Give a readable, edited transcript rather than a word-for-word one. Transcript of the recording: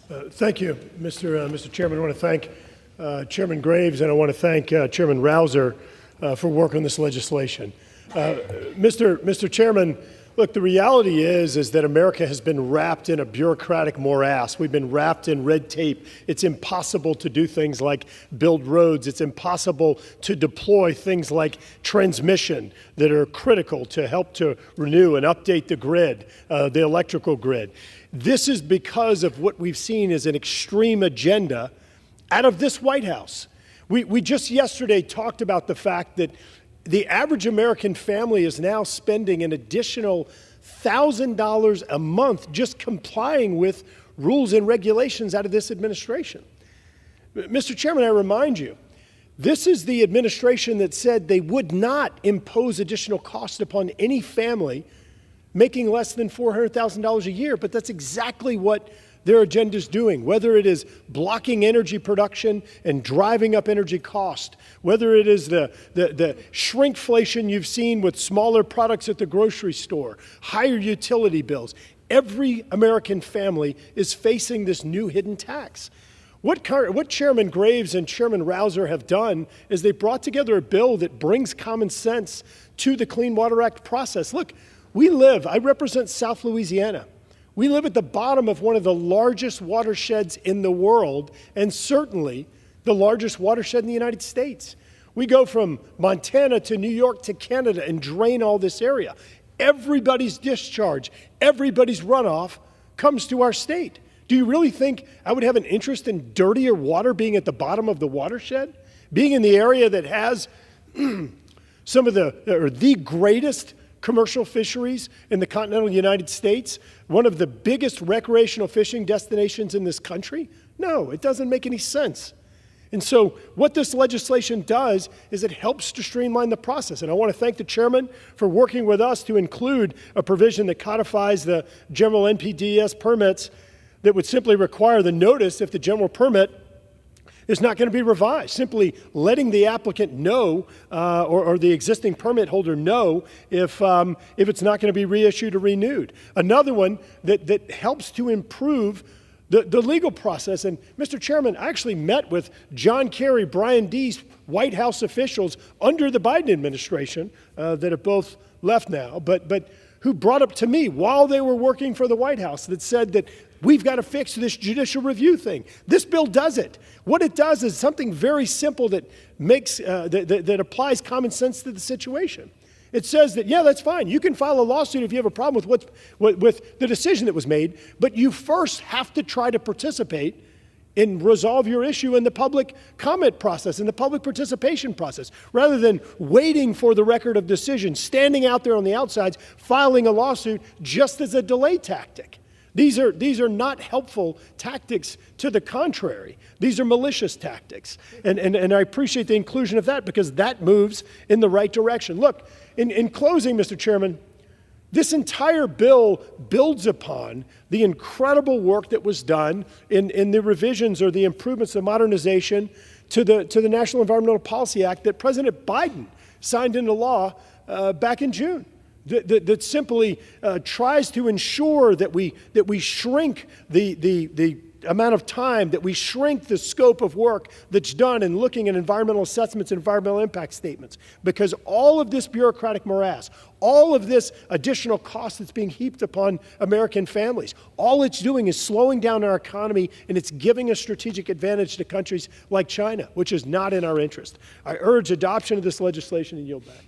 Thank you, Mr. Chairman. I want to thank Chairman Graves, and I want to thank Chairman Rouser for work on this legislation. Mr. Chairman, look, the reality is that America has been wrapped in a bureaucratic morass. We've been wrapped in red tape. It's impossible to do things like build roads. It's impossible to deploy things like transmission that are critical to help to renew and update the grid, the electrical grid. This is because of what we've seen as an extreme agenda out of this White House. We just yesterday talked about the fact that the average American family is now spending an additional $1,000 a month just complying with rules and regulations out of this administration. Mr. Chairman, I remind you, this is the administration that said they would not impose additional cost upon any family making less than $400,000 a year, but that's exactly what their agenda is doing, whether it is blocking energy production and driving up energy cost, whether it is the shrinkflation you've seen with smaller products at the grocery store, higher utility bills. Every American family is facing this new hidden tax. What Chairman Graves and Chairman Rouser have done is they brought together a bill that brings common sense to the Clean Water Act process. Look, I represent South Louisiana. We live at the bottom of one of the largest watersheds in the world, and certainly the largest watershed in the United States. We go from Montana to New York to Canada and drain all this area. Everybody's discharge, everybody's runoff comes to our state. Do you really think I would have an interest in dirtier water being at the bottom of the watershed? Being in the area that has some of the greatest commercial fisheries in the continental United States, one of the biggest recreational fishing destinations in this country? No, it doesn't make any sense. And so what this legislation does is it helps to streamline the process. And I want to thank the chairman for working with us to include a provision that codifies the general NPDES permits that would simply require the notice if the general permit is not going to be revised, simply letting the applicant know or the existing permit holder know if it's not going to be reissued or renewed. Another one that helps to improve the legal process. And Mr. Chairman, I actually met with John Kerry, Brian Deese, White House officials under the Biden administration that have both left now, but who brought up to me while they were working for the White House that said that we've got to fix this judicial review thing. This bill does it. What it does is something very simple that makes that applies common sense to the situation. It says that, yeah, that's fine. You can file a lawsuit if you have a problem with the decision that was made, but you first have to try to participate and resolve your issue in the public comment process, in the public participation process, rather than waiting for the record of decision, standing out there on the outsides, filing a lawsuit just as a delay tactic. These are not helpful tactics. To the contrary, these are malicious tactics. And I appreciate the inclusion of that because that moves in the right direction. Look, in closing, Mr. Chairman, this entire bill builds upon the incredible work that was done in the revisions or the improvements, the modernization to the National Environmental Policy Act that President Biden signed into law back in June. That simply tries to ensure that we shrink the amount of time, that we shrink the scope of work that's done in looking at environmental assessments and environmental impact statements. Because all of this bureaucratic morass, all of this additional cost that's being heaped upon American families, all it's doing is slowing down our economy, and it's giving a strategic advantage to countries like China, which is not in our interest. I urge adoption of this legislation and yield back.